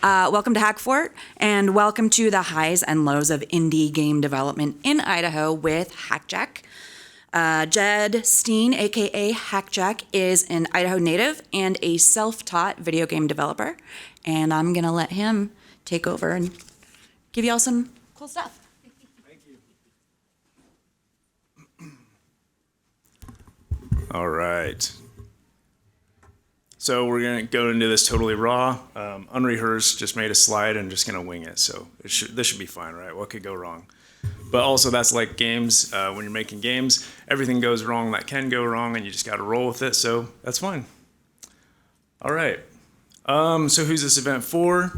Welcome to Hackfort, and welcome to the highs and lows of indie game development in Idaho with HakJak. Jed Steen, aka HakJak, is an Idaho native and a self-taught video game developer, and I'm gonna let him take over and give y'all some cool stuff. Thank you. All right. So we're gonna go into this totally raw, unrehearsed. Just made a slide and just gonna wing it. So this should be fine, right? What could go wrong? But also that's like games. When you're making games, everything goes wrong that can go wrong, and you just got to roll with it. So that's fine. All right. So who's this event for?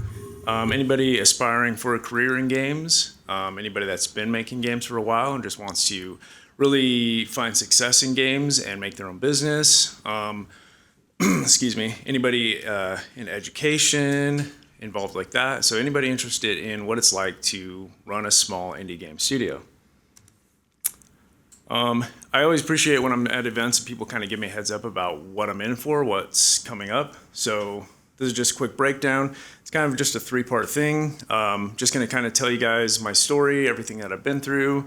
Anybody aspiring for a career in games? Anybody that's been making games for a while and just wants to really find success in games and make their own business. Excuse me. Anybody in education, involved like that. So anybody interested in what it's like to run a small indie game studio. I always appreciate when I'm at events and people kind of give me a heads up about what I'm in for, what's coming up. So this is just a quick breakdown. It's kind of just a three-part thing. Just going to kind of tell you guys my story, everything that I've been through,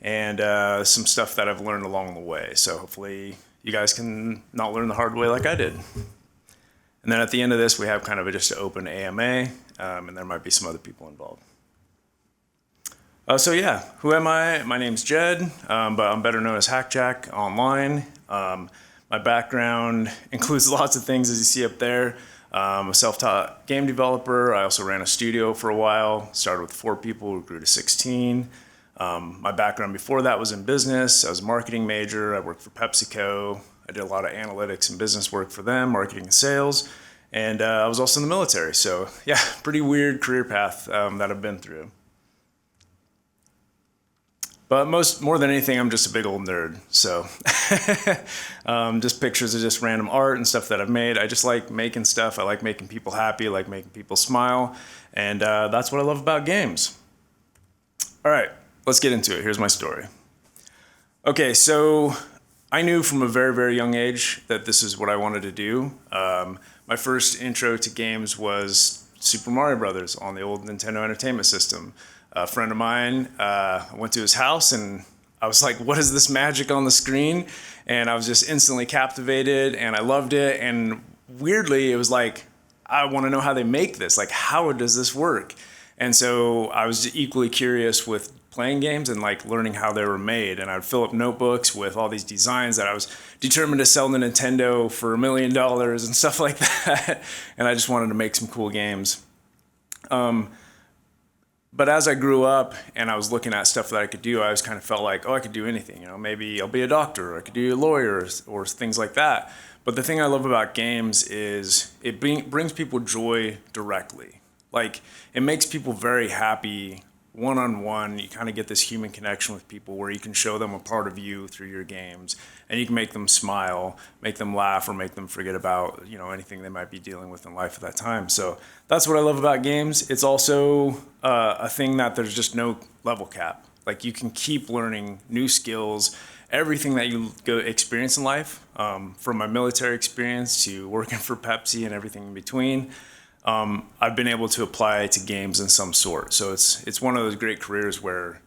and some stuff that I've learned along the way. So hopefully you guys can not learn the hard way like I did. And then at the end of this, we have kind of just an open AMA, and there might be some other people involved. So yeah, who am I? My name's Jed, but I'm better known as HakJak online. My background includes lots of things, as you see up there. I'm a self-taught game developer. I also ran a studio for a while. Started with 4 people, grew to 16. My background before that was in business. I was a marketing major. I worked for PepsiCo. I did a lot of analytics and business work for them, marketing and sales. And I was also in the military. So yeah, pretty weird career path that I've been through. But more than anything, I'm just a big old nerd. So just pictures of just random art and stuff that I've made. I just like making stuff. I like making people happy. I like making people smile. And that's what I love about games. All right, let's get into it. Here's my story. Okay, so I knew from a very, very young age that this is what I wanted to do. My first intro to games was Super Mario Brothers on the old Nintendo Entertainment System. A friend of mine, I went to his house and I was like, what is this magic on the screen? And I was just instantly captivated and I loved it. And weirdly, it was like, I want to know how they make this. Like, how does this work? And so I was equally curious with playing games and like learning how they were made. And I'd fill up notebooks with all these designs that I was determined to sell to Nintendo for $1 million and stuff like that. And I just wanted to make some cool games. But as I grew up and I was looking at stuff that I could do, I always kind of felt like, oh, I could do anything. You know, maybe I'll be a doctor, or I could be a lawyer, or things like that. But the thing I love about games is it brings people joy directly. Like, it makes people very happy one-on-one. You kind of get this human connection with people where you can show them a part of you through your games, and you can make them smile, make them laugh, or make them forget about, you know, anything they might be dealing with in life at that time. So that's what I love about games. It's also a thing that there's just no level cap. Like, you can keep learning new skills, everything that you go experience in life, from my military experience to working for Pepsi and everything in between. I've been able to apply to games in some sort. So it's one of those great careers where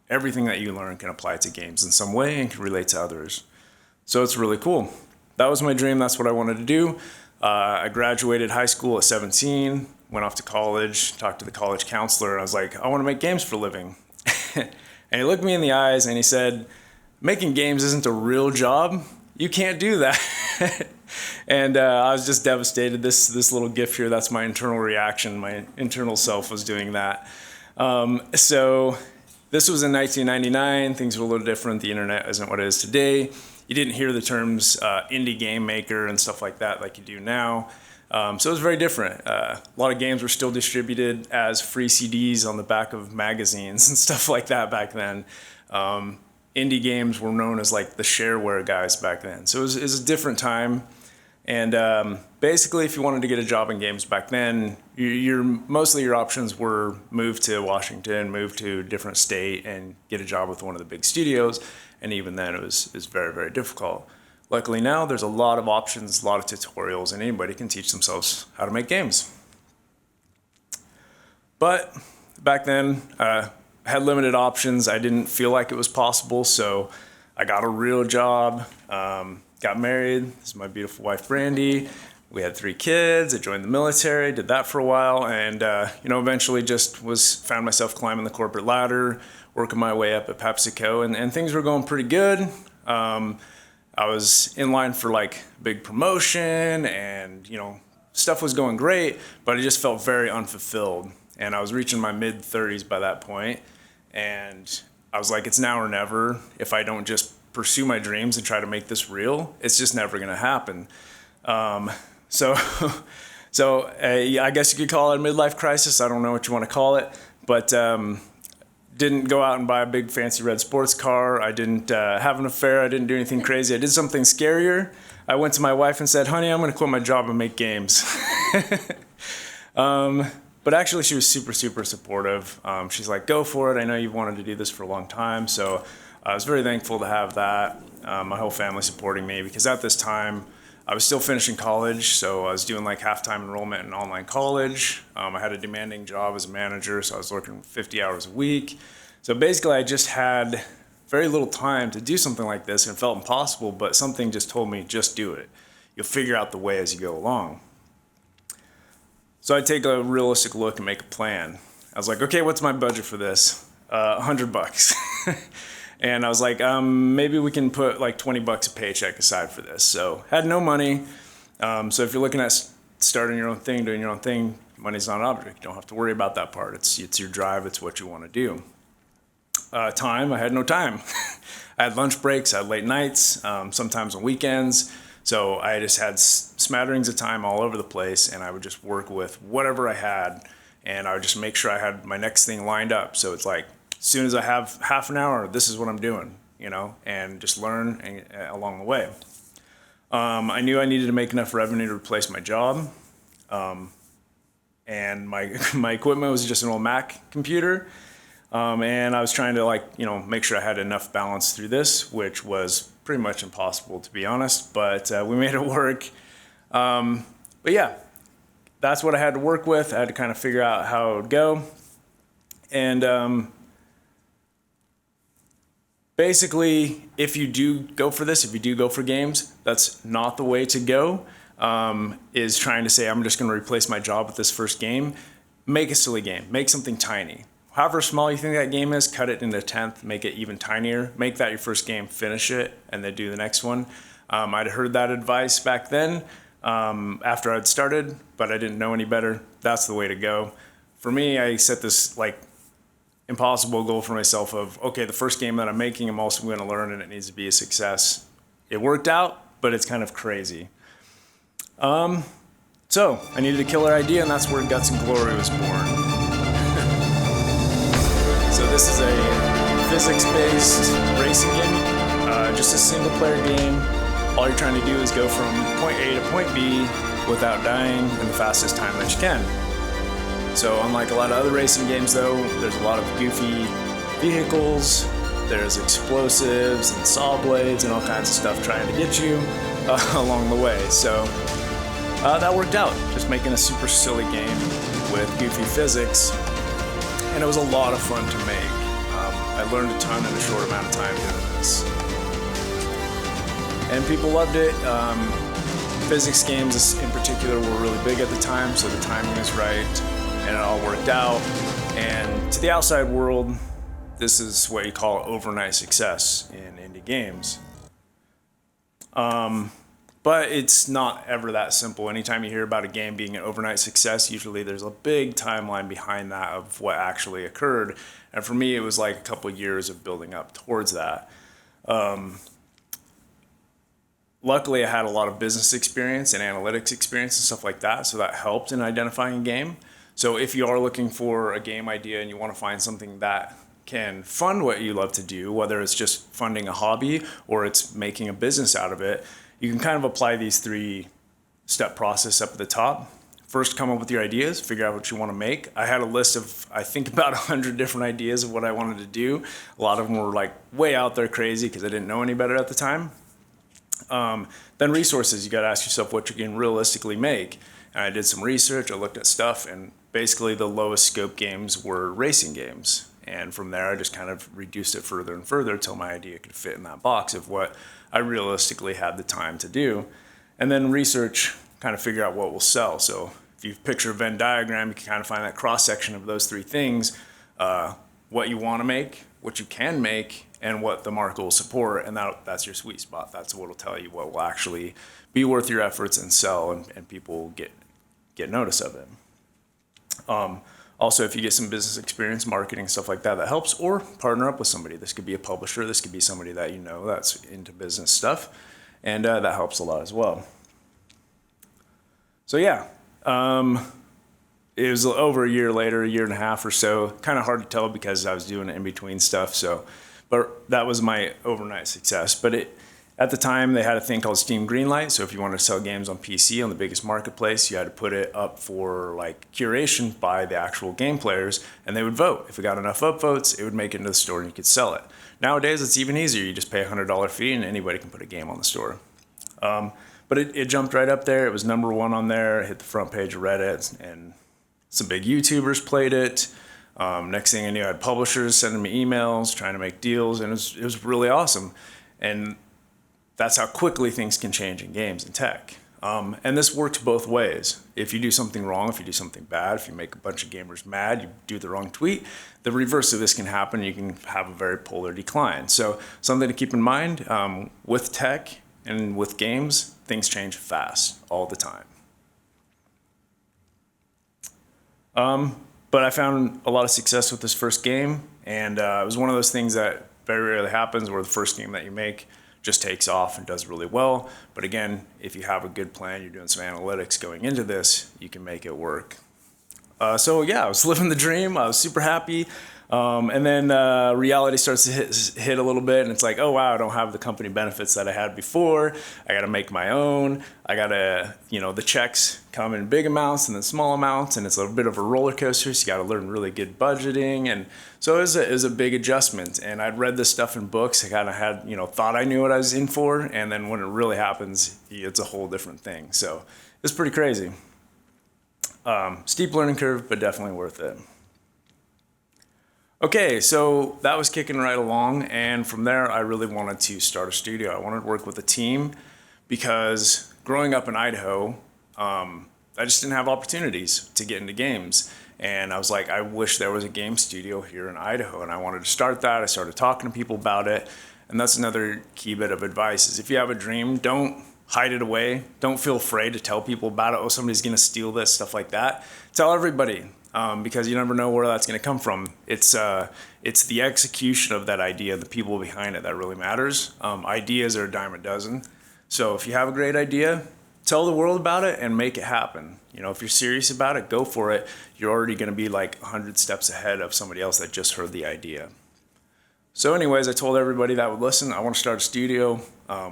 everything that you learn can apply to games in some way and can relate to others. So it's really cool. That was my dream. That's what I wanted to do. I graduated high school at 17, went off to college, talked to the college counselor, and I was like, I want to make games for a living. And he looked me in the eyes and he said, making games isn't a real job. You can't do that. And I was just devastated. This little gif here, that's my internal reaction. My internal self was doing that. So this was in 1999. Things were a little different. The internet isn't what it is today. You didn't hear the terms indie game maker and stuff like that like you do now. So it was very different. A lot of games were still distributed as free CDs on the back of magazines and stuff like that back then. Indie games were known as like the shareware guys back then. So it was a different time. And basically, if you wanted to get a job in games back then, mostly your options were move to Washington, move to a different state, and get a job with one of the big studios. And even then, it was very, very difficult. Luckily now, there's a lot of options, a lot of tutorials, and anybody can teach themselves how to make games. But back then, I had limited options. I didn't feel like it was possible, so I got a real job, got married. This is my beautiful wife, Brandy. We had 3 kids. I joined the military, did that for a while, and eventually just found myself climbing the corporate ladder, working my way up at PepsiCo, and things were going pretty good. I was in line for like big promotion, and stuff was going great, but I just felt very unfulfilled. And I was reaching my mid-30s by that point, and I was like, it's now or never. If I don't just pursue my dreams and try to make this real, it's just never gonna happen. So I guess you could call it a midlife crisis. I don't know what you want to call it, but didn't go out and buy a big fancy red sports car. I didn't have an affair. I didn't do anything crazy. I did something scarier. I went to my wife and said, honey, I'm going to quit my job and make games. But actually, she was super, super supportive. She's like, go for it. I know you've wanted to do this for a long time. So I was very thankful to have that. My whole family supporting me, because at this time, I was still finishing college. So I was doing like half-time enrollment in online college. I had a demanding job as a manager, so I was working 50 hours a week. So basically, I just had very little time to do something like this, and it felt impossible, but something just told me, just do it. You'll figure out the way as you go along. So I take a realistic look and make a plan. I was like, okay, what's my budget for this? $100. And I was like, maybe we can put like $20 a paycheck aside for this. So had no money. So if you're looking at starting your own thing, doing your own thing, money's not an object. You don't have to worry about that part. It's your drive. It's what you want to do. Time, I had no time. I had lunch breaks, I had late nights, sometimes on weekends. So I just had smatterings of time all over the place, and I would just work with whatever I had, and I would just make sure I had my next thing lined up. So it's like, as soon as I have half an hour, this is what I'm doing, and just learn along the way. I knew I needed to make enough revenue to replace my job. And my equipment was just an old Mac computer. And I was trying to make sure I had enough balance through this, which was pretty much impossible, to be honest, but we made it work. But yeah, that's what I had to work with. I had to kind of figure out how it would go. And basically, if you do go for this, if you do go for games, that's not the way to go, is trying to say, I'm just going to replace my job with this first game. Make a silly game. Make something tiny. However small you think that game is, cut it into a tenth, make it even tinier. Make that your first game, finish it, and then do the next one. I'd heard that advice back then after I'd started, but I didn't know any better. That's the way to go. For me, I set this impossible goal for myself of, okay, the first game that I'm making, I'm also going to learn, and it needs to be a success. It worked out, but it's kind of crazy. So I needed a killer idea, and that's where Guts and Glory was born. So this is a physics-based racing game, just a single-player game. All you're trying to do is go from point A to point B without dying in the fastest time that you can. So unlike a lot of other racing games, though, there's a lot of goofy vehicles, there's explosives and saw blades and all kinds of stuff trying to get you along the way. So that worked out, just making a super silly game with goofy physics. And it was a lot of fun to make. I learned a ton in a short amount of time doing this. And people loved it. Physics games in particular were really big at the time, so the timing was right, and it all worked out. And to the outside world, this is what you call overnight success in indie games. But it's not ever that simple. Anytime you hear about a game being an overnight success, usually there's a big timeline behind that of what actually occurred. And for me, it was like a couple of years of building up towards that. Luckily, I had a lot of business experience and analytics experience and stuff like that, so that helped in identifying a game. So if you are looking for a game idea and you want to find something that can fund what you love to do, whether it's just funding a hobby or it's making a business out of it, you can kind of apply these 3-step process up at the top. First, come up with your ideas, figure out what you want to make. I had a list of, I think, about 100 different ideas of what I wanted to do. A lot of them were way out there crazy because I didn't know any better at the time. Then resources, you got to ask yourself what you can realistically make. And I did some research, I looked at stuff, and basically the lowest scope games were racing games. And from there, I just kind of reduced it further and further until my idea could fit in that box of what I realistically had the time to do. And then research, kind of figure out what will sell. So if you picture a Venn diagram, you can kind of find that cross section of those three things, what you want to make, what you can make, and what the market will support, and that's your sweet spot. That's what will tell you what will actually be worth your efforts and sell, and people will get notice of it. Also, if you get some business experience, marketing, stuff like that, that helps, or partner up with somebody. This could be a publisher, this could be somebody that you know that's into business stuff, and that helps a lot as well. So yeah, it was over a year later, a year and a half or so. Kind of hard to tell because I was doing in between stuff. But that was my overnight success. But at the time, they had a thing called Steam Greenlight. So if you wanted to sell games on PC on the biggest marketplace, you had to put it up for like curation by the actual game players, and they would vote. If it got enough upvotes, it would make it into the store and you could sell it. Nowadays, it's even easier. You just pay a $100 fee and anybody can put a game on the store. But it jumped right up there. It was #1 on there. It hit the front page of Reddit, and some big YouTubers played it. Next thing I knew, I had publishers sending me emails, trying to make deals, and it was really awesome. And that's how quickly things can change in games and tech. And this works both ways. If you do something wrong, if you do something bad, if you make a bunch of gamers mad, you do the wrong tweet, the reverse of this can happen. You can have a very polar decline. So something to keep in mind, with tech and with games, things change fast all the time. But I found a lot of success with this first game, and it was one of those things that very rarely happens where the first game that you make just takes off and does really well. But again, if you have a good plan, you're doing some analytics going into this, you can make it work. So yeah, I was living the dream. I was super happy. And then reality starts to hit a little bit, and it's like, oh wow, I don't have the company benefits that I had before. I got to make my own. I got to, the checks come in big amounts and then small amounts, and it's a bit of a roller coaster. So you got to learn really good budgeting, and so it was a big adjustment. And I'd read this stuff in books. I kind of had, thought I knew what I was in for, and then when it really happens, it's a whole different thing. So it's pretty crazy. Steep learning curve, but definitely worth it. Okay, so that was kicking right along, and from there I really wanted to start a studio. I wanted to work with a team because growing up in Idaho, I just didn't have opportunities to get into games. And I was like, I wish there was a game studio here in Idaho, and I wanted to start that. I started talking to people about it, and that's another key bit of advice is if you have a dream, don't hide it away. Don't feel afraid to tell people about it. Oh, somebody's gonna steal this, stuff like that. Tell everybody. Because you never know where that's going to come from. It's the execution of that idea, the people behind it that really matters. Ideas are a dime a dozen. So if you have a great idea, tell the world about it and make it happen. If you're serious about it, go for it. You're already going to be like 100 steps ahead of somebody else that just heard the idea. So anyways, I told everybody that would listen, I want to start a studio. I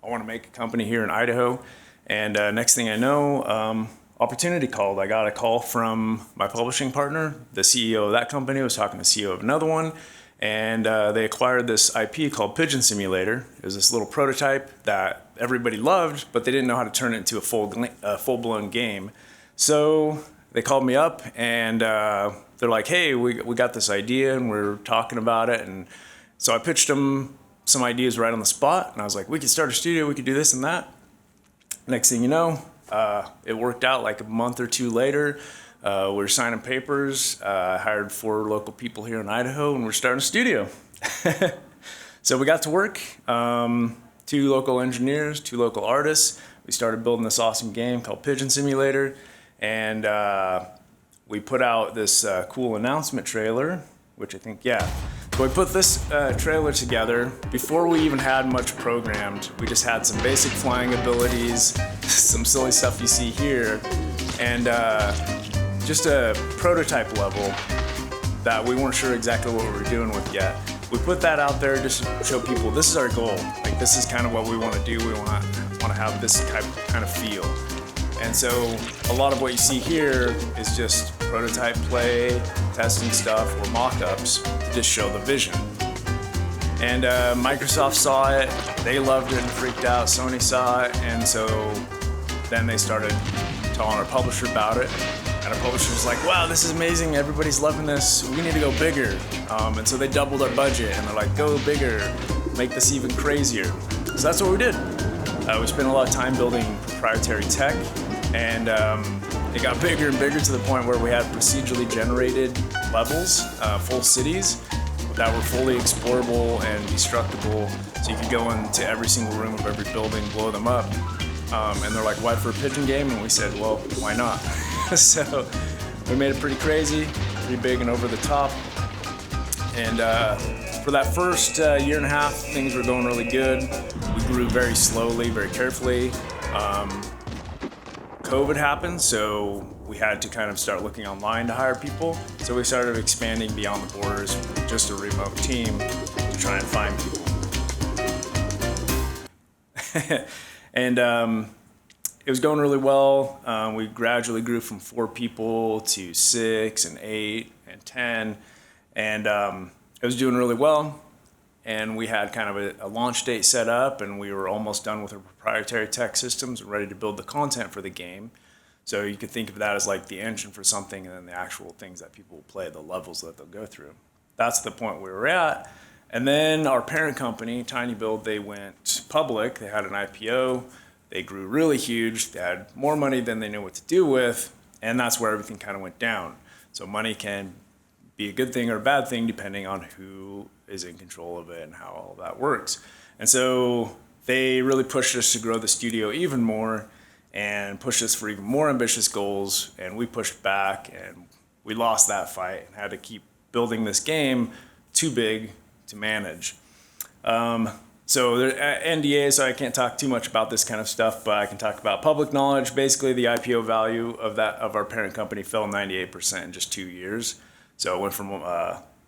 want to make a company here in Idaho. And next thing I know, opportunity called. I got a call from my publishing partner. The CEO of that company was talking to the CEO of another one, and they acquired this IP called Pigeon Simulator. It was this little prototype that everybody loved, but they didn't know how to turn it into a full-blown game. So they called me up, and they're like, hey, we got this idea, and we're talking about it. And so I pitched them some ideas right on the spot, and I was like, we could start a studio, we could do this and that. Next thing you know, it worked out like a month or two later. We were signing papers. I hired 4 local people here in Idaho, and we're starting a studio. So we got to work. 2 local engineers, 2 local artists. We started building this awesome game called Pigeon Simulator, and we put out this cool announcement trailer, which I think, yeah. So we put this trailer together. Before we even had much programmed, we just had some basic flying abilities, some silly stuff you see here, and just a prototype level that we weren't sure exactly what we were doing with yet. We put that out there just to show people this is our goal. Like, this is kind of what we want to do. We want to have this kind of feel. And so a lot of what you see here is just prototype play, testing stuff, or mock-ups to just show the vision. And Microsoft saw it, they loved it and freaked out. Sony saw it, and so then they started telling our publisher about it. And our publisher was like, wow, this is amazing, everybody's loving this, we need to go bigger. And so they doubled our budget, and they're like, go bigger, make this even crazier. So that's what we did. We spent a lot of time building proprietary tech, and it got bigger and bigger to the point where we had procedurally generated levels, full cities, that were fully explorable and destructible, so you could go into every single room of every building, blow them up. And they're like, why for a pigeon game? And we said, well, why not? So we made it pretty crazy, pretty big and over the top. And for that first year and a half, things were going really good. We grew very slowly, very carefully. COVID happened, so we had to kind of start looking online to hire people. So we started expanding beyond the borders with just a remote team to try and find people. And it was going really well. We gradually grew from 4 people to 6 and 8 and 10. And it was doing really well. And we had kind of a launch date set up, and we were almost done with our proprietary tech systems and ready to build the content for the game. So you could think of that as like the engine for something, and then the actual things that people will play, the levels that they'll go through. That's the point we were at. And then our parent company, Tiny Build, they went public. They had an IPO. They grew really huge. They had more money than they knew what to do with, and that's where everything kind of went down. So money can be a good thing or a bad thing depending on who is in control of it and how all that works. And so they really pushed us to grow the studio even more and pushed us for even more ambitious goals, and we pushed back, and we lost that fight and had to keep building this game too big to manage. So there NDA, so I can't talk too much about this kind of stuff, but I can talk about public knowledge. Basically, the IPO value of our parent company fell 98% in just 2 years. So it went from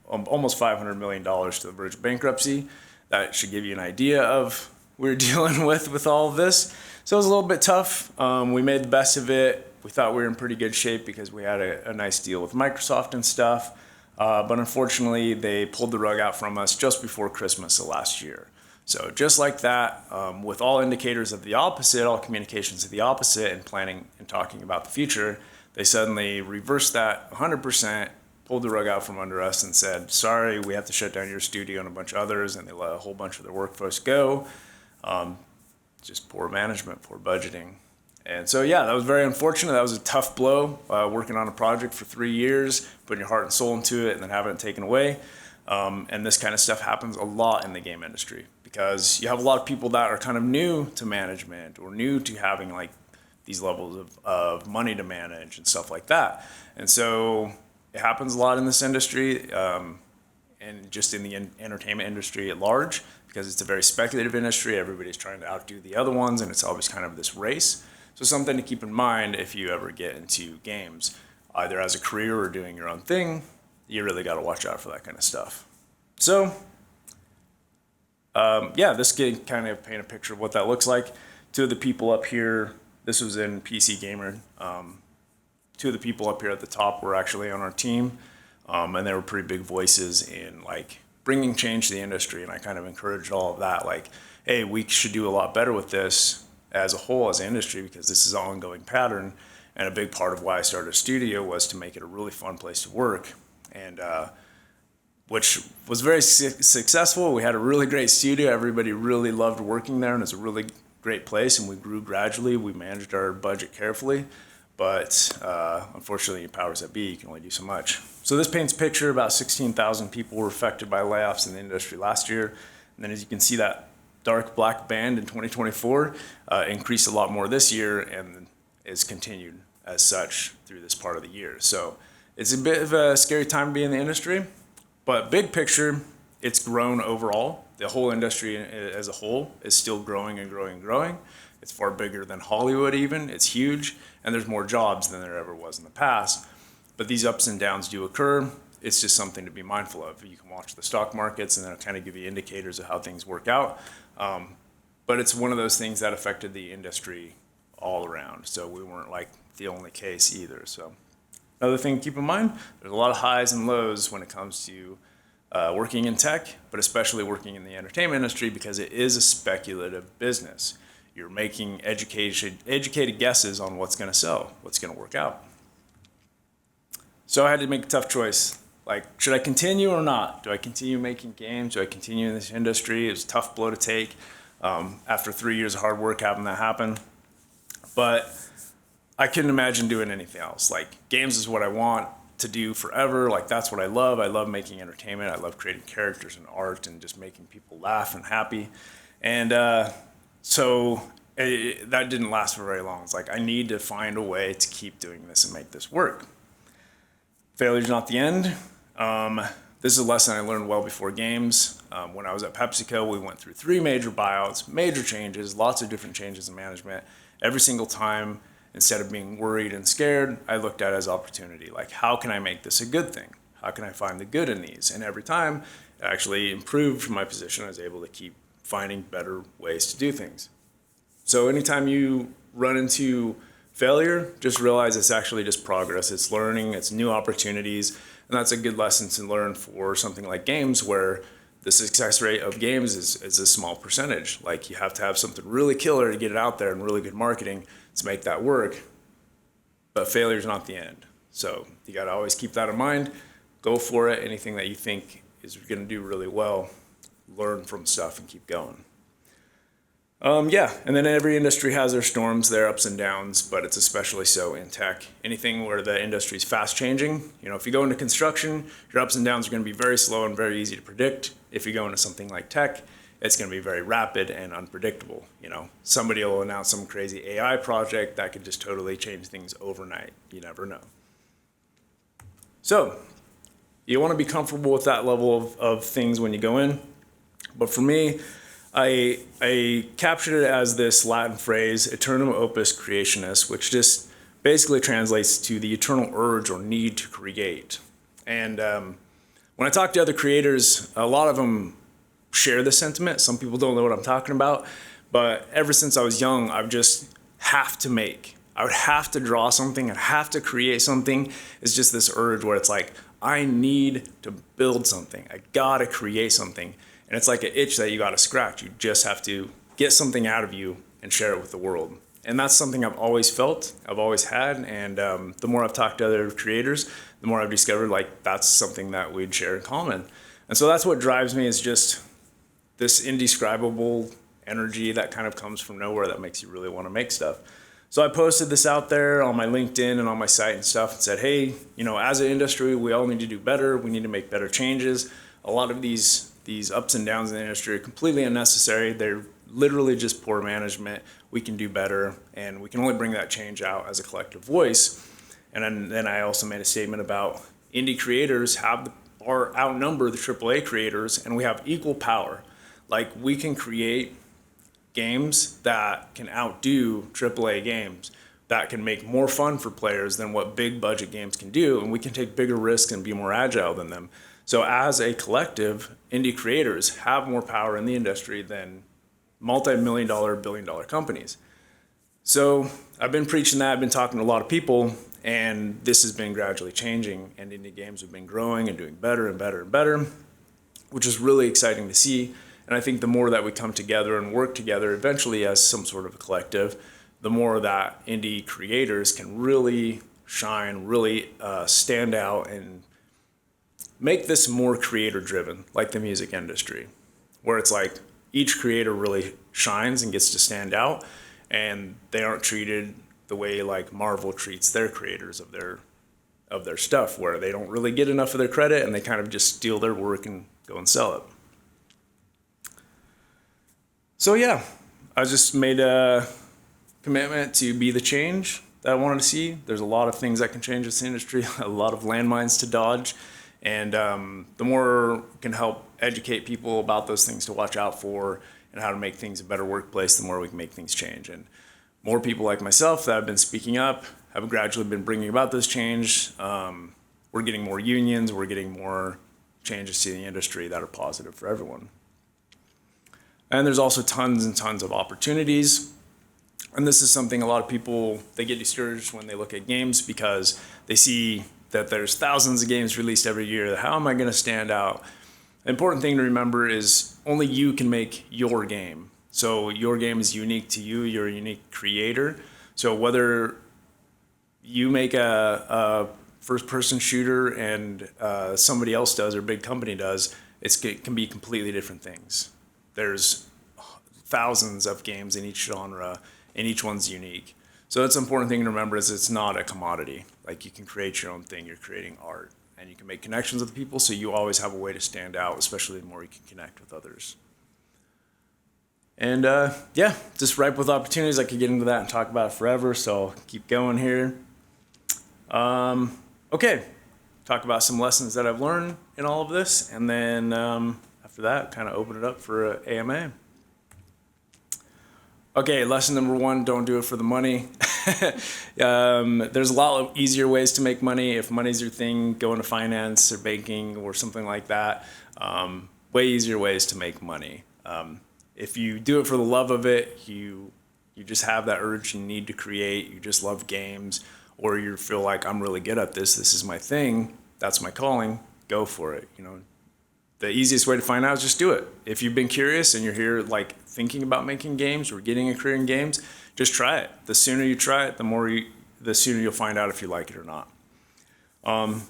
almost $500 million to the verge of bankruptcy. That should give you an idea of what we're dealing with all of this. So it was a little bit tough. We made the best of it. We thought we were in pretty good shape because we had a nice deal with Microsoft and stuff. But unfortunately, they pulled the rug out from us just before Christmas of last year. So just like that, with all indicators of the opposite, all communications of the opposite, and planning and talking about the future, they suddenly reversed that 100%, pulled the rug out from under us and said, sorry, we have to shut down your studio and a bunch of others, and they let a whole bunch of their workforce go. Just poor management, poor budgeting. And so, yeah, that was very unfortunate. That was a tough blow, working on a project for 3 years, putting your heart and soul into it, and then having it taken away. And this kind of stuff happens a lot in the game industry because you have a lot of people that are kind of new to management or new to having like these levels of money to manage and stuff like that. And so it happens a lot in this industry, and just in the entertainment industry at large, because it's a very speculative industry. Everybody's trying to outdo the other ones, and it's always kind of this race. So something to keep in mind if you ever get into games, either as a career or doing your own thing, you really got to watch out for that kind of stuff. So, yeah, this can kind of paint a picture of what that looks like. 2 of the people up here, this was in PC Gamer. 2 of the people up here at the top were actually on our team, and they were pretty big voices in like bringing change to the industry, and I kind of encouraged all of that. Like, hey, we should do a lot better with this as a whole, as an industry, because this is an ongoing pattern. And a big part of why I started a studio was to make it a really fun place to work, and which was very successful. We had a really great studio. Everybody really loved working there, and it's a really great place, and we grew gradually. We managed our budget carefully, but unfortunately, powers that be, you can only do so much. So this paints a picture. About 16,000 people were affected by layoffs in the industry last year. And then as you can see, that dark black band in 2024 increased a lot more this year and is continued as such through this part of the year. So it's a bit of a scary time to be in the industry, but big picture, it's grown overall. The whole industry as a whole is still growing and growing and growing. It's far bigger than Hollywood even. It's huge, and there's more jobs than there ever was in the past. But these ups and downs do occur. It's just something to be mindful of. You can watch the stock markets, and that'll kind of give you indicators of how things work out. But it's one of those things that affected the industry all around. So we weren't like the only case either. So another thing to keep in mind, there's a lot of highs and lows when it comes to working in tech, but especially working in the entertainment industry, because it is a speculative business. You're making educated guesses on what's going to sell, what's going to work out. So I had to make a tough choice. Like, should I continue or not? Do I continue making games? Do I continue in this industry? It was a tough blow to take after 3 years of hard work having that happen. But I couldn't imagine doing anything else. Like, games is what I want to do forever. Like, that's what I love. I love making entertainment. I love creating characters and art and just making people laugh and happy. And that didn't last for very long. It's like, I need to find a way to keep doing this and make this work. Failure's not the end. This is a lesson I learned well before games. When I was at PepsiCo, we went through 3 major buyouts, major changes, lots of different changes in management. Every single time, instead of being worried and scared, I looked at it as opportunity. Like, how can I make this a good thing? How can I find the good in these? And every time, it actually improved my position. I was able to keep finding better ways to do things. So anytime you run into failure, just realize it's actually just progress. It's learning, it's new opportunities. And that's a good lesson to learn for something like games, where the success rate of games is a small percentage. Like, you have to have something really killer to get it out there and really good marketing to make that work. But failure is not the end. So you got to always keep that in mind. Go for it. Anything that you think is going to do really well, learn from stuff and keep going. And then every industry has their storms, their ups and downs, but it's especially so in tech. Anything where the industry is fast changing, if you go into construction, your ups and downs are going to be very slow and very easy to predict. If you go into something like tech, it's going to be very rapid and unpredictable. Somebody will announce some crazy AI project that could just totally change things overnight. You never know. So you want to be comfortable with that level of things when you go in. But for me, I captured it as this Latin phrase, eternum opus creationis, which just basically translates to the eternal urge or need to create. And when I talk to other creators, a lot of them share this sentiment. Some people don't know what I'm talking about, but ever since I was young, I've just have to make. I would have to draw something. I'd have to create something. It's just this urge where it's like, I need to build something. I gotta create something. And it's like an itch that you got to scratch. You just have to get something out of you and share it with the world. And that's something I've always felt, I've always had. And the more I've talked to other creators, the more I've discovered like that's something that we'd share in common. And so that's what drives me, is just this indescribable energy that kind of comes from nowhere that makes you really want to make stuff. So I posted this out there on my LinkedIn and on my site and stuff and said, hey, as an industry, we all need to do better. We need to make better changes. A lot of these ups and downs in the industry are completely unnecessary. They're literally just poor management. We can do better, and we can only bring that change out as a collective voice. And then I also made a statement about indie creators outnumber the AAA creators, and we have equal power. Like, we can create games that can outdo AAA games, that can make more fun for players than what big budget games can do, and we can take bigger risks and be more agile than them. So as a collective, indie creators have more power in the industry than multi-million-dollar, billion-dollar companies. So I've been preaching that. I've been talking to a lot of people, and this has been gradually changing, and indie games have been growing and doing better and better and better, which is really exciting to see. And I think the more that we come together and work together, eventually as some sort of a collective, the more that indie creators can really shine, really stand out, and make this more creator-driven, like the music industry, where it's like each creator really shines and gets to stand out, and they aren't treated the way like Marvel treats their creators of their stuff, where they don't really get enough of their credit and they kind of just steal their work and go and sell it. So yeah, I just made a commitment to be the change that I wanted to see. There's a lot of things that can change this industry, a lot of landmines to dodge. And the more we can help educate people about those things to watch out for and how to make things a better workplace, the more we can make things change. And more people like myself that have been speaking up have gradually been bringing about this change. We're getting more unions, we're getting more changes to the industry that are positive for everyone. And there's also tons and tons of opportunities. And this is something a lot of people, they get discouraged when they look at games, because they see that there's thousands of games released every year. How am I going to stand out? The important thing to remember is only you can make your game. So your game is unique to you. You're a unique creator. So whether you make a first-person shooter and somebody else does or a big company does, it can be completely different things. There's thousands of games in each genre, and each one's unique. So that's an important thing to remember is it's not a commodity. Like you can create your own thing. You're creating art. And you can make connections with people, so you always have a way to stand out, especially the more you can connect with others. And yeah, just ripe with opportunities. I could get into that and talk about it forever, so I'll keep going here. Okay, talk about some lessons that I've learned in all of this, and then after that, kind of open it up for AMA. Okay, lesson number 1, don't do it for the money. There's a lot of easier ways to make money. If money's your thing, go into finance or banking or something like that. Way easier ways to make money. If you do it for the love of it, you just have that urge and need to create, you just love games, or you feel like I'm really good at this is my thing, that's my calling, go for it. The easiest way to find out is just do it. If you've been curious and you're here like thinking about making games or getting a career in games, just try it. The sooner you try it, the sooner you'll find out if you like it or not.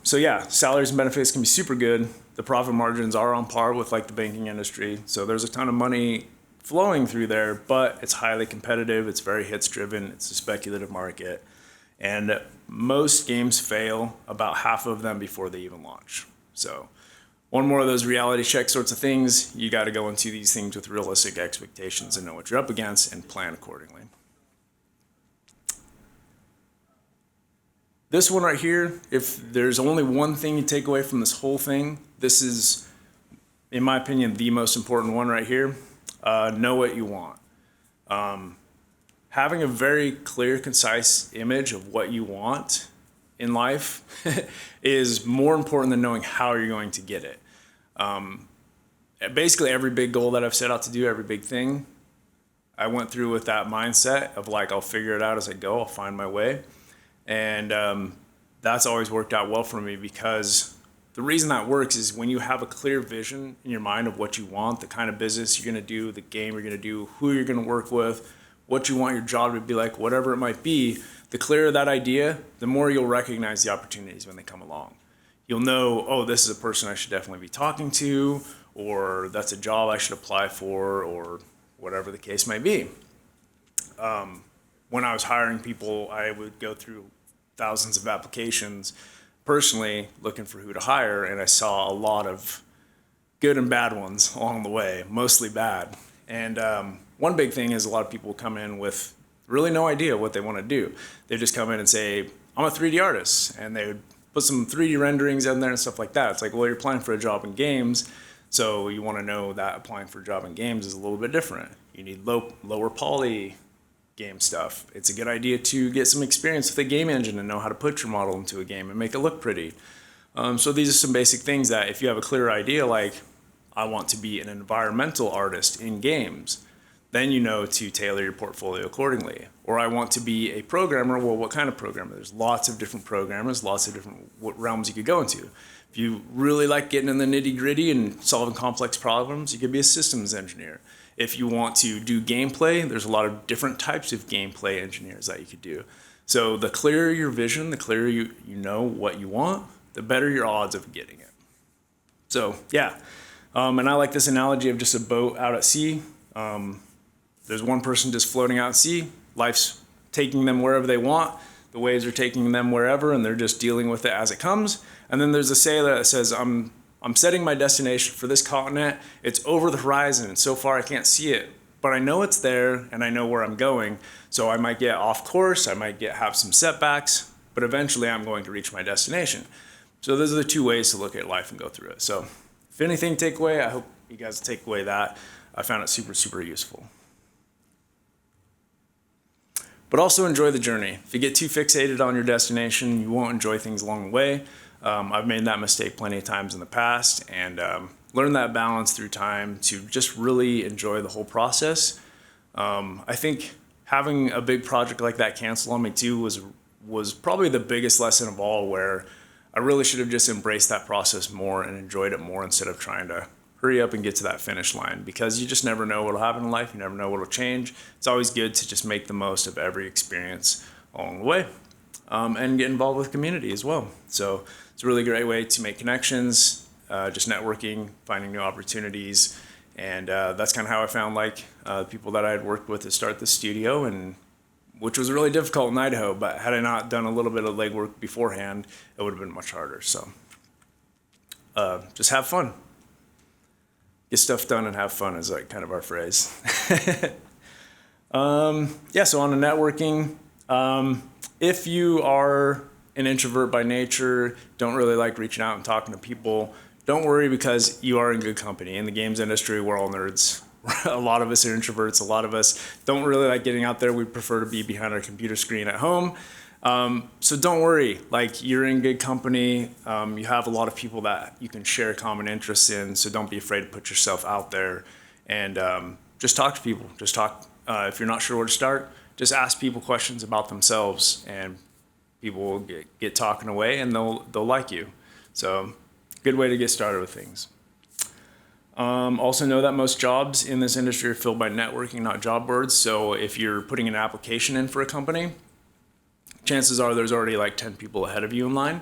So yeah, salaries and benefits can be super good. The profit margins are on par with like the banking industry. So there's a ton of money flowing through there, but it's highly competitive. It's very hits driven. It's a speculative market. And most games fail, about half of them before they even launch. So one more of those reality check sorts of things. You got to go into these things with realistic expectations and know what you're up against and plan accordingly. This one right here, if there's only one thing you take away from this whole thing, this is, in my opinion, the most important one right here. Know what you want. Having a very clear, concise image of what you want in life is more important than knowing how you're going to get it. Basically, every big goal that I've set out to do, every big thing, I went through with that mindset of like, I'll figure it out as I go, I'll find my way. And that's always worked out well for me, because the reason that works is when you have a clear vision in your mind of what you want, the kind of business you're going to do, the game you're going to do, who you're going to work with, what you want your job to be like, whatever it might be, the clearer that idea, the more you'll recognize the opportunities when they come along. You'll know, oh, this is a person I should definitely be talking to, or that's a job I should apply for, or whatever the case might be. When I was hiring people, I would go through thousands of applications personally looking for who to hire, and I saw a lot of good and bad ones along the way, mostly bad. And one big thing is a lot of people come in with really no idea what they want to do. They just come in and say, I'm a 3D artist, and they would put some 3D renderings in there and stuff like that. It's like, well, you're applying for a job in games, so you want to know that applying for a job in games is a little bit different. You need lower poly game stuff. It's a good idea to get some experience with a game engine and know how to put your model into a game and make it look pretty. So these are some basic things that if you have a clear idea, like I want to be an environmental artist in games, then you know to tailor your portfolio accordingly. Or I want to be a programmer. Well, what kind of programmer? There's lots of different programmers, lots of different realms you could go into. If you really like getting in the nitty gritty and solving complex problems, you could be a systems engineer. If you want to do gameplay, there's a lot of different types of gameplay engineers that you could do. So the clearer your vision, the clearer you know what you want, the better your odds of getting it. So yeah, and I like this analogy of just a boat out at sea. There's one person just floating out at sea. Life's taking them wherever they want. The waves are taking them wherever, and they're just dealing with it as it comes. And then there's a sailor that says, I'm setting my destination for this continent. It's over the horizon, and so far I can't see it. But I know it's there, and I know where I'm going. So I might get off course, I might have some setbacks, but eventually I'm going to reach my destination. So those are the two ways to look at life and go through it. So if anything, take away, I hope you guys take away that. I found it super, super useful. But also enjoy the journey. If you get too fixated on your destination, you won't enjoy things along the way. I've made that mistake plenty of times in the past, and learned that balance through time to just really enjoy the whole process. I think having a big project like that cancel on me too was probably the biggest lesson of all, where I really should have just embraced that process more and enjoyed it more instead of trying to hurry up and get to that finish line, because you just never know what'll happen in life. You never know what'll change. It's always good to just make the most of every experience along the way, and get involved with community as well. So it's a really great way to make connections, just networking, finding new opportunities. And that's kind of how I found the people that I had worked with to start the studio, and which was really difficult in Idaho, but had I not done a little bit of legwork beforehand, it would have been much harder. So just have fun. Get stuff done and have fun is kind of our phrase. Yeah, so on to networking. If you are an introvert by nature, don't really like reaching out and talking to people, don't worry, because you are in good company. In the games industry, we're all nerds. A lot of us are introverts. A lot of us don't really like getting out there. We prefer to be behind our computer screen at home. So don't worry, you're in good company. You have a lot of people that you can share common interests in. So don't be afraid to put yourself out there, and just talk to people. Just talk. If you're not sure where to start, just ask people questions about themselves, and people will get talking away, and they'll like you. So good way to get started with things. Also know that most jobs in this industry are filled by networking, not job boards. So if you're putting an application in for a company, chances are there's already 10 people ahead of you in line.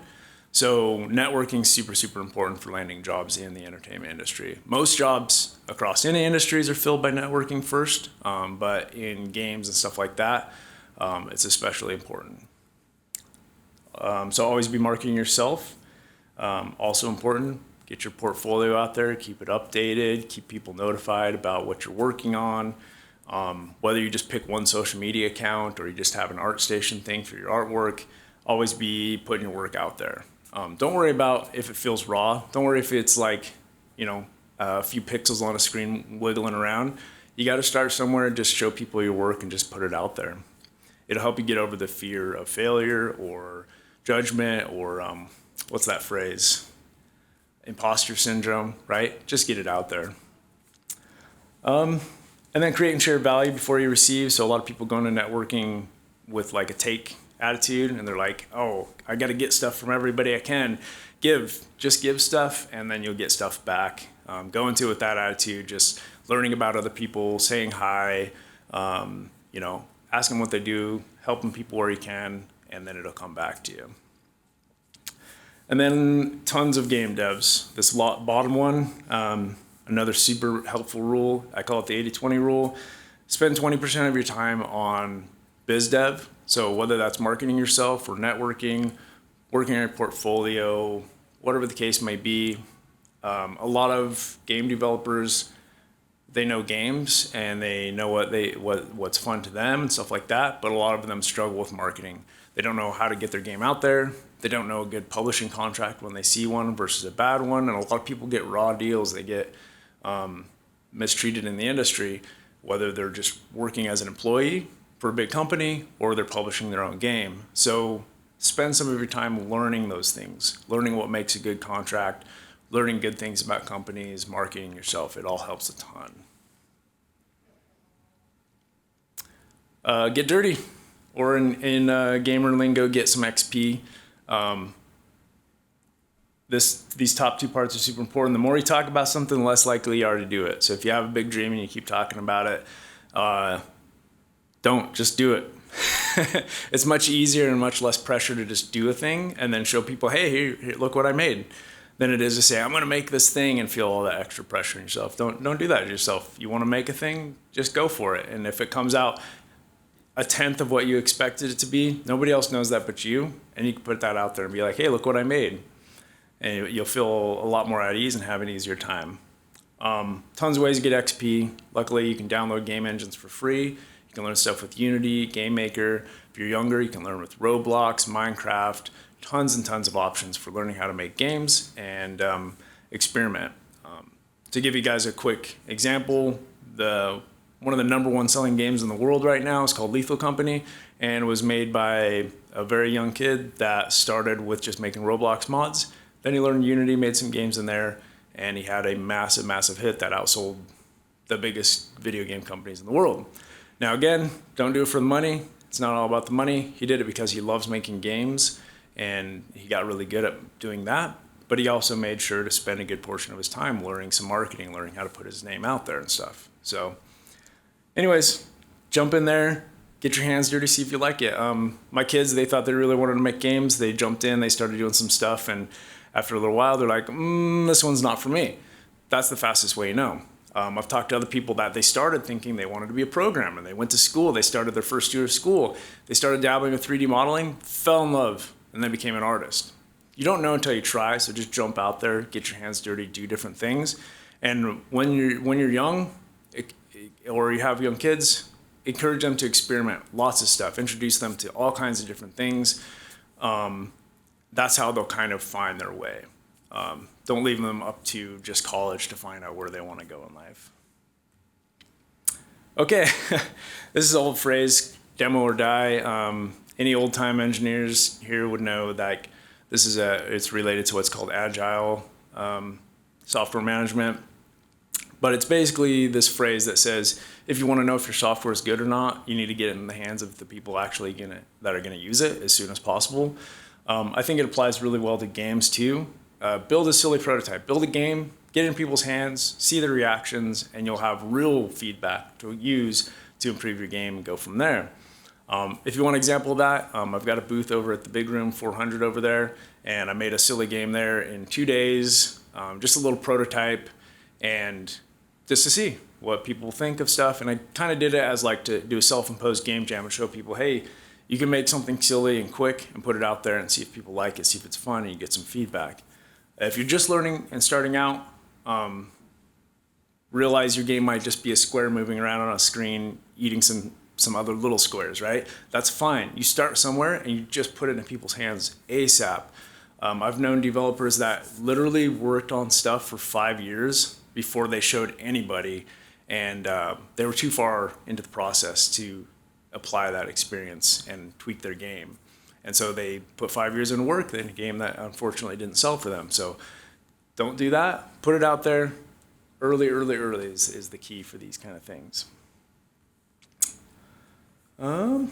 So networking is super, super important for landing jobs in the entertainment industry. Most jobs across any industries are filled by networking first, but in games and stuff like that, it's especially important. So always be marketing yourself. Also important, get your portfolio out there, keep it updated, keep people notified about what you're working on. Whether you just pick one social media account or you just have an ArtStation thing for your artwork, always be putting your work out there. Don't worry about if it feels raw. Don't worry if it's a few pixels on a screen wiggling around. You got to start somewhere and just show people your work and just put it out there. It'll help you get over the fear of failure or judgment or what's that phrase? Imposter syndrome, right? Just get it out there. And then create and share value before you receive. So a lot of people go into networking with a take attitude, and they're like, oh, I got to get stuff from everybody I can. Just give stuff, and then you'll get stuff back. Go into it with that attitude, just learning about other people, saying hi, asking what they do, helping people where you can, and then it'll come back to you. And then tons of game devs. This bottom one, another super helpful rule, I call it the 80-20 rule. Spend 20% of your time on biz dev. So whether that's marketing yourself or networking, working on your portfolio, whatever the case may be. A lot of game developers, they know games and they know what's fun to them and stuff like that, but a lot of them struggle with marketing. They don't know how to get their game out there. They don't know a good publishing contract when they see one versus a bad one, and a lot of people get raw deals. They get mistreated in the industry, whether they're just working as an employee for a big company or they're publishing their own game. So spend some of your time learning those things, learning what makes a good contract, learning good things about companies, marketing yourself. It all helps a ton. Get dirty, or in gamer lingo, get some XP. These top two parts are super important. The more you talk about something, the less likely you are to do it. So if you have a big dream and you keep talking about it, just do it. It's much easier and much less pressure to just do a thing and then show people, hey, here, look what I made, than it is to say, I'm going to make this thing and feel all that extra pressure on yourself. Don't do that to yourself. You want to make a thing, just go for it. And if it comes out a tenth of what you expected it to be, nobody else knows that but you, and you can put that out there and be like, hey, look what I made. And you'll feel a lot more at ease and have an easier time. Tons of ways to get XP. Luckily, you can download game engines for free. You can learn stuff with Unity, Game Maker. If you're younger, you can learn with Roblox, Minecraft. Tons and tons of options for learning how to make games and experiment. To give you guys a quick example, one of the #1 selling games in the world right now is called Lethal Company, and was made by a very young kid that started with just making Roblox mods. Then he learned Unity, made some games in there, and he had a massive, massive hit that outsold the biggest video game companies in the world. Now again, don't do it for the money. It's not all about the money. He did it because he loves making games, and he got really good at doing that. but he also made sure to spend a good portion of his time learning some marketing, learning how to put his name out there and stuff. So anyways, jump in there, get your hands dirty, see if you like it. My kids, they thought they really wanted to make games. They jumped in, they started doing some stuff, and after a little while, they're like, this one's not for me. That's the fastest way you know. I've talked to other people that they started thinking they wanted to be a programmer. They went to school, they started their first year of school, they started dabbling with 3D modeling, fell in love, and then became an artist. You don't know until you try, so just jump out there, get your hands dirty, do different things. And when you're young, or you have young kids, encourage them to experiment, lots of stuff, introduce them to all kinds of different things. That's how they'll kind of find their way. Don't leave them up to just college to find out where they want to go in life. Okay, this is an old phrase, demo or die. Any old-time engineers here would know that it's related to what's called agile software management. But it's basically this phrase that says, if you want to know if your software is good or not, you need to get it in the hands of the people that are gonna use it as soon as possible. I think it applies really well to games too. Build a silly prototype, build a game, get it in people's hands, see the reactions, and you'll have real feedback to use to improve your game and go from there. If you want an example of that, I've got a booth over at the Big Room 400 over there, and I made a silly game there in 2 days, just a little prototype, and just to see what people think of stuff. And I kind of did it as like to do a self-imposed game jam and show people, hey, you can make something silly and quick and put it out there and see if people like it, see if it's fun, and you get some feedback. If you're just learning and starting out, realize your game might just be a square moving around on a screen, eating some other little squares, right? That's fine. You start somewhere and you just put it in people's hands ASAP. I've known developers that literally worked on stuff for 5 years before they showed anybody, and they were too far into the process to apply that experience and tweak their game. And so they put 5 years into work in a game that unfortunately didn't sell for them. So don't do that. Put it out there. Early is the key for these kind of things. And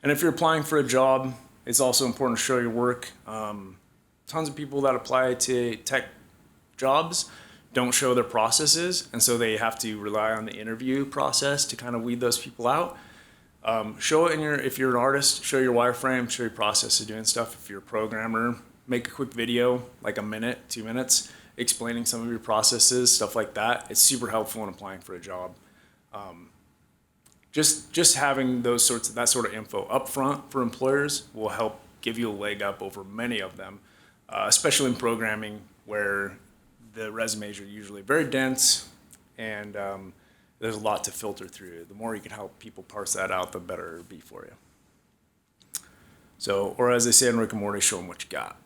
if you're applying for a job, it's also important to show your work. Tons of people that apply to tech jobs don't show their processes, and so they have to rely on the interview process to kind of weed those people out. Show it if you're an artist, show your wireframe, show your process of doing stuff. If you're a programmer, make a quick video, like a minute, 2 minutes, explaining some of your processes, stuff like that. It's super helpful in applying for a job. Just having that sort of info up front for employers will help give you a leg up over many of them, especially in programming, where the resumes are usually very dense and there's a lot to filter through. The more you can help people parse that out, the better it'll be for you. So, or as they say in Rick and Morty, show them what you got.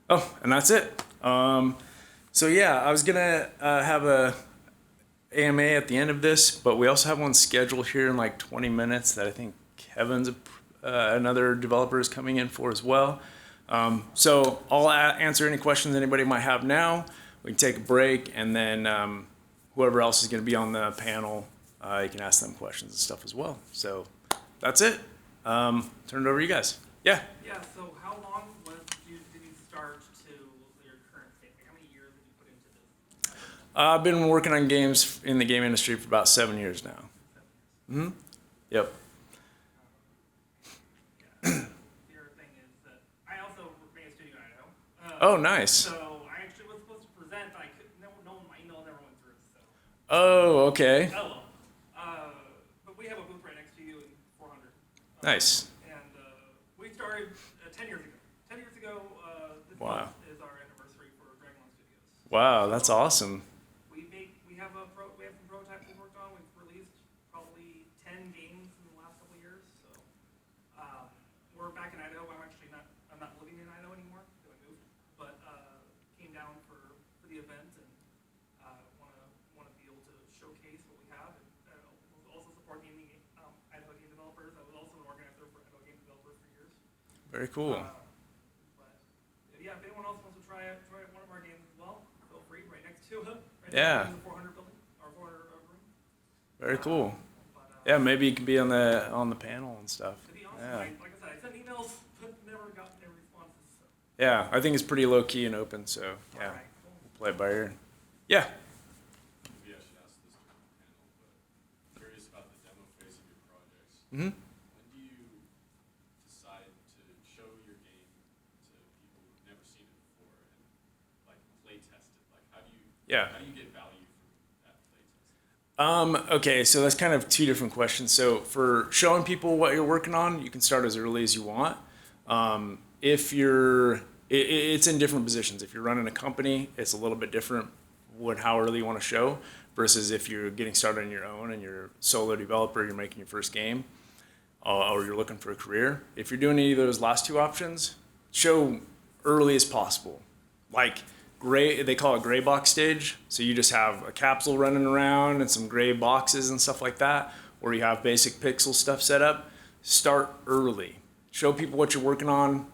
Oh, and that's it. So yeah, I was gonna have a AMA at the end of this, but we also have one scheduled here in like 20 minutes that I think Kevin's another developer is coming in for as well. So I'll answer any questions anybody might have now. We can take a break, and then whoever else is going to be on the panel, you can ask them questions and stuff as well. So that's it. Turn it over to you guys. Yeah. Yeah. So how long did you start to your current state? Like how many years did you put into this? I've been working on games in the game industry for about 7 years now. Mm-hmm. Yep. Oh, nice. So I actually was supposed to present, but my email never went through. So. Oh, okay. Oh well. But we have a booth right next to you in 400. Nice. And we started 10 years ago. 10 years ago, this Wow. month is our anniversary for Dragonlawn Studios. Wow, that's awesome. We have some prototypes we worked on. We've released probably 10 games in the last couple of years. So we're back in Idaho. I'm not living in Idaho anymore. I moved. But came down for the event and want to be able to showcase what we have and also support Idaho game developers. I was also an organizer for Idaho game developers for years. Very cool. But yeah, if anyone else wants to try one of our games as well, feel free. Right next to it. Right Yeah. next to the 400 building or 400 room. Very cool. Yeah, maybe you can be on the panel and stuff. To be honest, Yeah. like I said, I sent emails but never got a response. Yeah, I think it's pretty low key and open, so yeah, All right, cool. we'll play it by ear. Yeah. Maybe I should ask this during the panel, but curious about the demo phase of your projects. Mm-hmm. When do you decide to show your game to people who've never seen it before and like play test it? Like how do you get value from that play test? Okay, so that's kind of two different questions. So for showing people what you're working on, you can start as early as you want. If you're, it's in different positions. If you're running a company, it's a little bit different how early you want to show versus if you're getting started on your own and you're a solo developer, you're making your first game, or you're looking for a career. If you're doing any of those last two options, show early as possible. Like gray, they call it gray box stage. So you just have a capsule running around and some gray boxes and stuff like that, or you have basic pixel stuff set up. Start early. Show people what you're working on.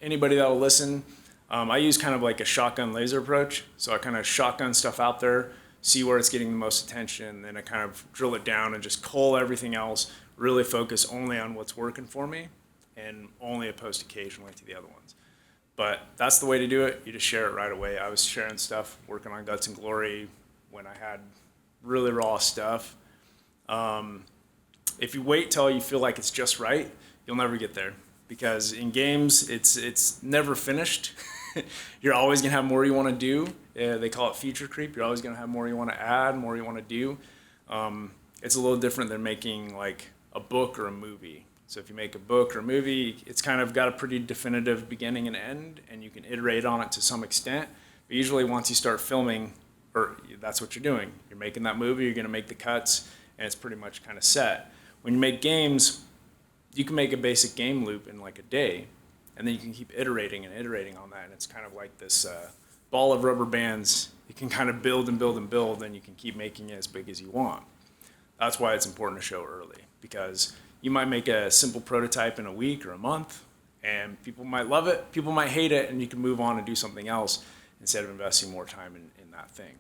Anybody that'll listen. I use kind of like a shotgun laser approach. So I kind of shotgun stuff out there, see where it's getting the most attention, then I kind of drill it down and just cull everything else, really focus only on what's working for me and only post occasionally to the other ones. But that's the way to do it. You just share it right away. I was sharing stuff, working on Guts and Glory when I had really raw stuff. If you wait till you feel like it's just right, you'll never get there. Because in games, it's never finished. You're always gonna have more you want to do. They call it feature creep. You're always gonna have more you want to add, more you want to do. It's a little different than making like a book or a movie. So if you make a book or a movie, it's kind of got a pretty definitive beginning and end, and you can iterate on it to some extent. But usually once you start filming, or that's what you're doing. You're making that movie, you're gonna make the cuts, and it's pretty much kind of set. When you make games, you can make a basic game loop in like a day, and then you can keep iterating and iterating on that, and it's kind of like this ball of rubber bands. You can kind of build and build and build, and you can keep making it as big as you want. That's why it's important to show early, because you might make a simple prototype in a week or a month, and people might love it, people might hate it, and you can move on and do something else instead of investing more time in that thing.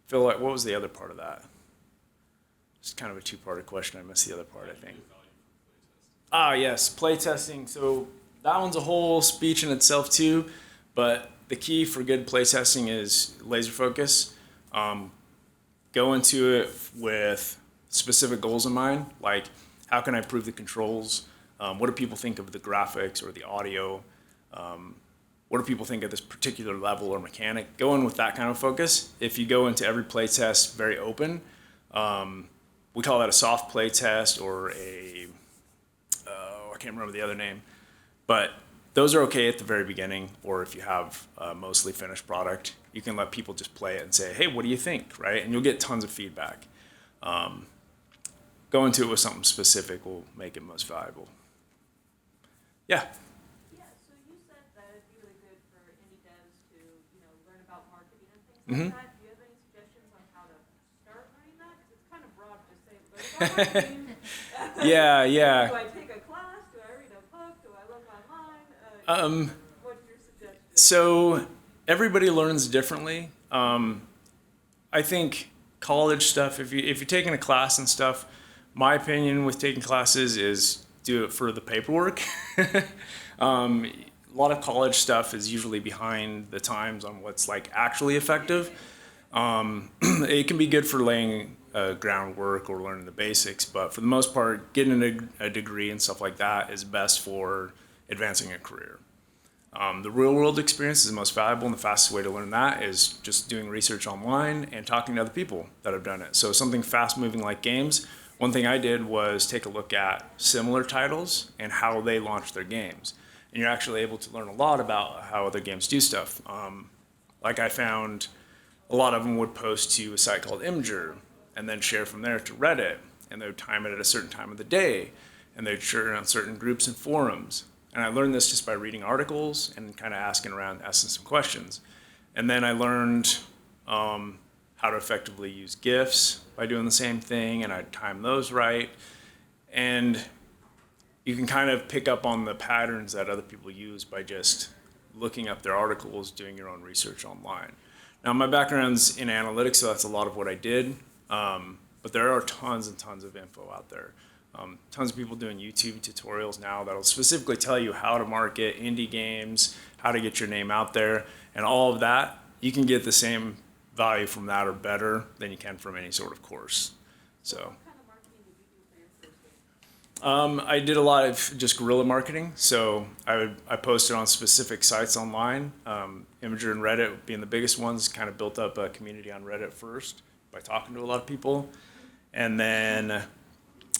Phil, what was the other part of that? It's kind of a two-part question. I missed the other part, I think. Yes, playtesting. So that one's a whole speech in itself too, but the key for good playtesting is laser focus. Go into it with specific goals in mind, like how can I improve the controls? What do people think of the graphics or the audio? What do people think of this particular level or mechanic? Go in with that kind of focus. If you go into every playtest very open, we call that a soft play test or I can't remember the other name, but those are okay at the very beginning, or if you have a mostly finished product, you can let people just play it and say, hey, what do you think, right? And you'll get tons of feedback. Go into it with something specific will make it most valuable. Yeah? Yeah, so you said that it'd be really good for indie devs to, learn about marketing and things like that. Do you have any suggestions on how to start learning that? Because it's kind of broad to say, learn about marketing. Yeah. Do I take a class? Do I read a book? Do I look online? What's your suggestion? So everybody learns differently. I think college stuff, if you're taking a class and stuff, my opinion with taking classes is do it for the paperwork. A lot of college stuff is usually behind the times on what's like actually effective. It can be good for laying groundwork or learning the basics, but for the most part, getting a degree and stuff like that is best for advancing a career. The real world experience is the most valuable, and the fastest way to learn that is just doing research online and talking to other people that have done it. So something fast moving like games, one thing I did was take a look at similar titles and how they launch their games. And you're actually able to learn a lot about how other games do stuff. Like I found a lot of them would post to a site called Imgur and then share from there to Reddit, and they would time it at a certain time of the day, and they'd share on certain groups and forums. And I learned this just by reading articles and kind of asking around, asking some questions. And then I learned how to effectively use GIFs by doing the same thing, and I'd time those right. And you can kind of pick up on the patterns that other people use by just looking up their articles, doing your own research online. Now, my background's in analytics, so that's a lot of what I did. But there are tons and tons of info out there. Tons of people doing YouTube tutorials now that'll specifically tell you how to market indie games, how to get your name out there, and all of that. You can get the same value from that or better than you can from any sort of course. So. What kind of marketing did you do for your first game? I did a lot of just guerrilla marketing. So I posted on specific sites online. Imager and Reddit being the biggest ones. Kind of built up a community on Reddit first by talking to a lot of people, and then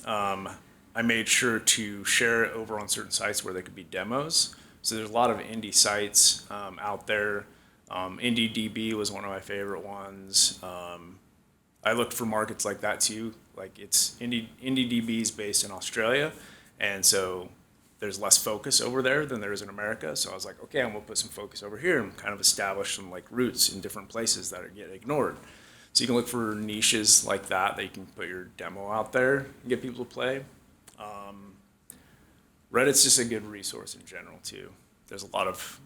I made sure to share it over on certain sites where there could be demos. So there's a lot of indie sites out there. IndieDB was one of my favorite ones. I looked for markets like that too. Like it's IndieDB is based in Australia, and so there's less focus over there than there is in America. So I was like, okay, I'm gonna put some focus over here and kind of establish some like roots in different places that are getting ignored. So you can look for niches like that you can put your demo out there and get people to play. Reddit's just a good resource in general too. There's a lot of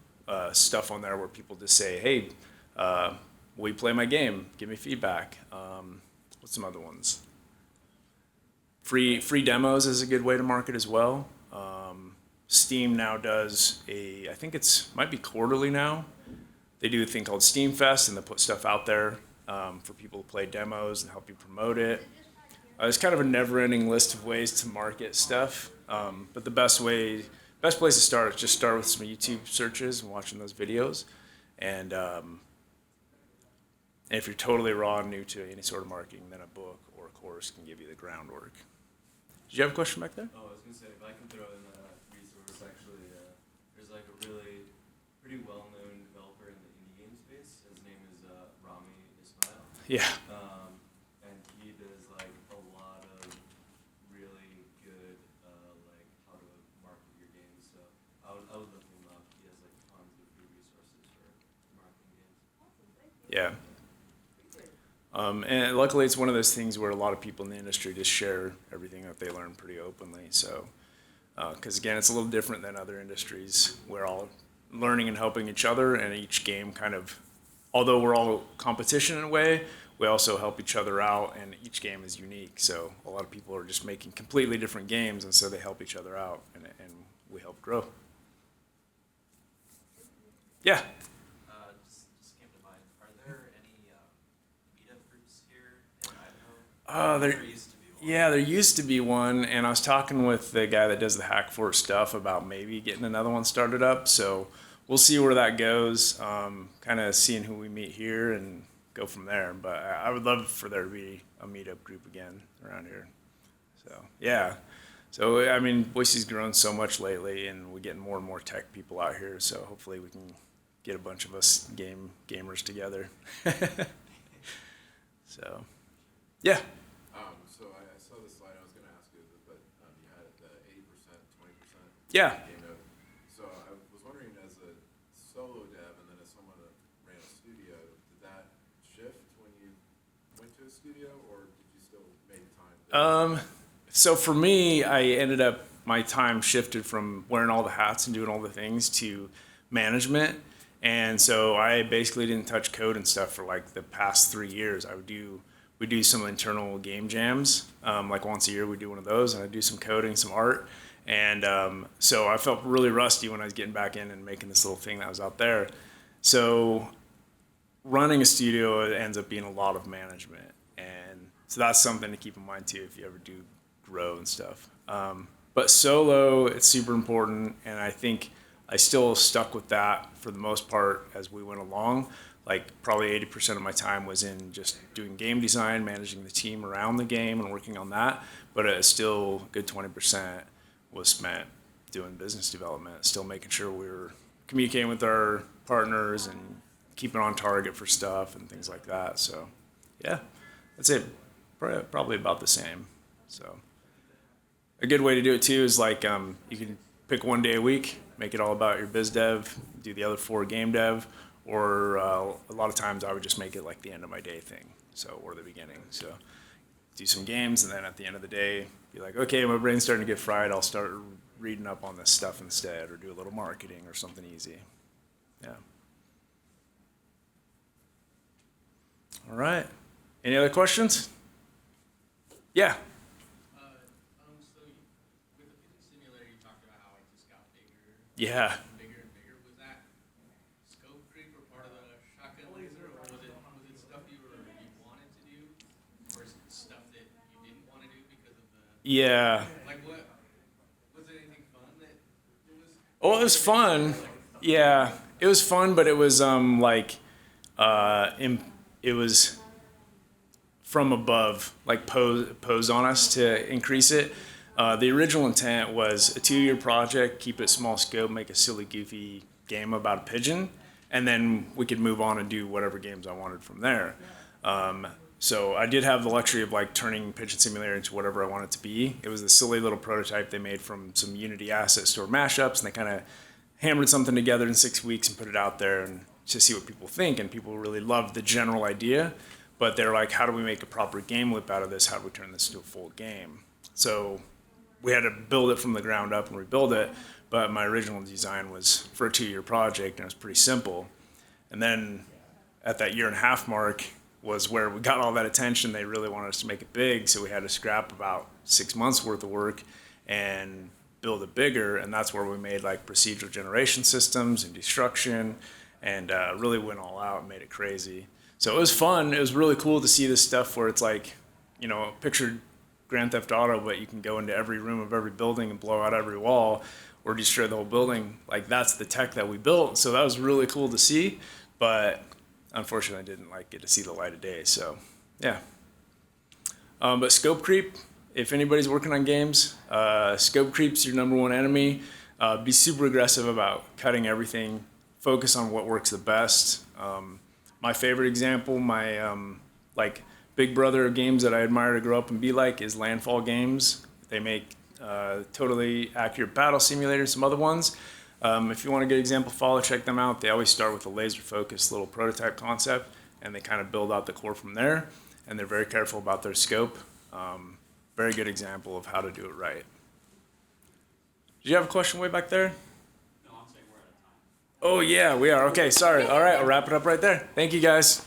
stuff on there where people just say, hey, will you play my game? Give me feedback. What's some other ones? Free demos is a good way to market as well. Steam now does I think might be quarterly now. They do a thing called Steam Fest, and they put stuff out there for people to play demos and help you promote it. It's kind of a never-ending list of ways to market stuff, but the best place to start is just start with some YouTube searches and watching those videos. And if you're totally raw and new to any sort of marketing, then a book or a course can give you the groundwork. Did you have a question back there? Oh, I was gonna say, if I can throw in a resource, actually, there's like a really pretty well-known developer in the indie game space. His name is Rami Ismail. Yeah. And he does like a lot of really good like how to market your games. So I would look him up. He has like tons of free resources for marketing games. Awesome, thank you. Yeah. And luckily, it's one of those things where a lot of people in the industry just share everything that they learn pretty openly. So, because again, it's a little different than other industries. We're all learning and helping each other, and each game kind of, although we're all competition in a way, we also help each other out, and each game is unique. So a lot of people are just making completely different games, and so they help each other out, and we help grow. Yeah. Just came to mind. Are there any meetup groups here in Idaho? There used to be one. Yeah, there used to be one, and I was talking with the guy that does the Hackfort stuff about maybe getting another one started up. So we'll see where that goes. Kind of seeing who we meet here and go from there. But I would love for there to be a meetup group again around here. So yeah. So I mean, Boise's grown so much lately, and we're getting more and more tech people out here. So hopefully we can get a bunch of us gamers together. So yeah. So I saw the slide. I was going to ask you, but you had the 80%, 20% Yeah. game dev. So I was wondering, as a solo dev and then as someone that ran a studio, did that shift when you went to a studio, or did you still make time? So for me, I ended up, my time shifted from wearing all the hats and doing all the things to management. And so I basically didn't touch code and stuff for like the past 3 years. We do some internal game jams. Like once a year we do one of those, and I do some coding, some art. And so I felt really rusty when I was getting back in and making this little thing that was out there. So running a studio ends up being a lot of management. And so that's something to keep in mind too if you ever do grow and stuff. But solo, it's super important, and I think I still stuck with that for the most part as we went along. Like probably 80% of my time was in just doing game design, managing the team around the game and working on that. But still a good 20% was spent doing business development, still making sure we were communicating with our partners and keeping on target for stuff and things like that. So yeah, that's it. Probably about the same. So a good way to do it too is like you can pick one day a week, make it all about your biz dev, do the other 4 game dev, or a lot of times I would just make it like the end of my day thing, so or the beginning. So do some games, and then at the end of the day, be like, okay, my brain's starting to get fried. I'll start reading up on this stuff instead, or do a little marketing or something easy. Yeah. All right. Any other questions? Yeah. So Yeah. bigger and bigger. Was that scope creep or part of the shotgun laser, or was it stuff you wanted to do, or is it stuff that you didn't want to do because of the Yeah. like what was it anything fun that it was? Oh, it was fun. Yeah, it was fun, but it was it was from above, like pose on us to increase it. The original intent was a 2-year project, keep it small scope, make a silly, goofy game about a pigeon, and then we could move on and do whatever games I wanted from there. So I did have the luxury of like turning Pigeon Simulator into whatever I wanted it to be. It was a silly little prototype they made from some Unity asset store mashups, and they kind of hammered something together in 6 weeks and put it out there and to see what people think. And people really loved the general idea, but they're like, how do we make a proper game loop out of this? How do we turn this into a full game? So we had to build it from the ground up and rebuild it. But my original design was for a 2-year project, and it was pretty simple. And then at that 1.5 year mark was where we got all that attention. They really wanted us to make it big, so we had to scrap about 6 months worth of work and build it bigger. And that's where we made like procedural generation systems and destruction, and really went all out and made it crazy. So it was fun. It was really cool to see this stuff where it's like, you know, picture Grand Theft Auto, but you can go into every room of every building and blow out every wall or destroy the whole building. Like, that's the tech that we built. So that was really cool to see, but unfortunately I didn't like get to see the light of day. So yeah. But scope creep, if anybody's working on games, scope creep's your number 1 enemy. Be super aggressive about cutting everything. Focus on what works the best. My favorite example, my like big brother of games that I admire to grow up and be like, is Landfall Games. They make totally accurate battle simulators, some other ones. If you want a good example, check them out. They always start with a laser focused little prototype concept, and they kind of build out the core from there. And they're very careful about their scope. Very good example of how to do it right. Did you have a question way back there? No, I'm saying we're out of time. Oh yeah, we are. Okay, sorry. All right, I'll wrap it up right there. Thank you guys.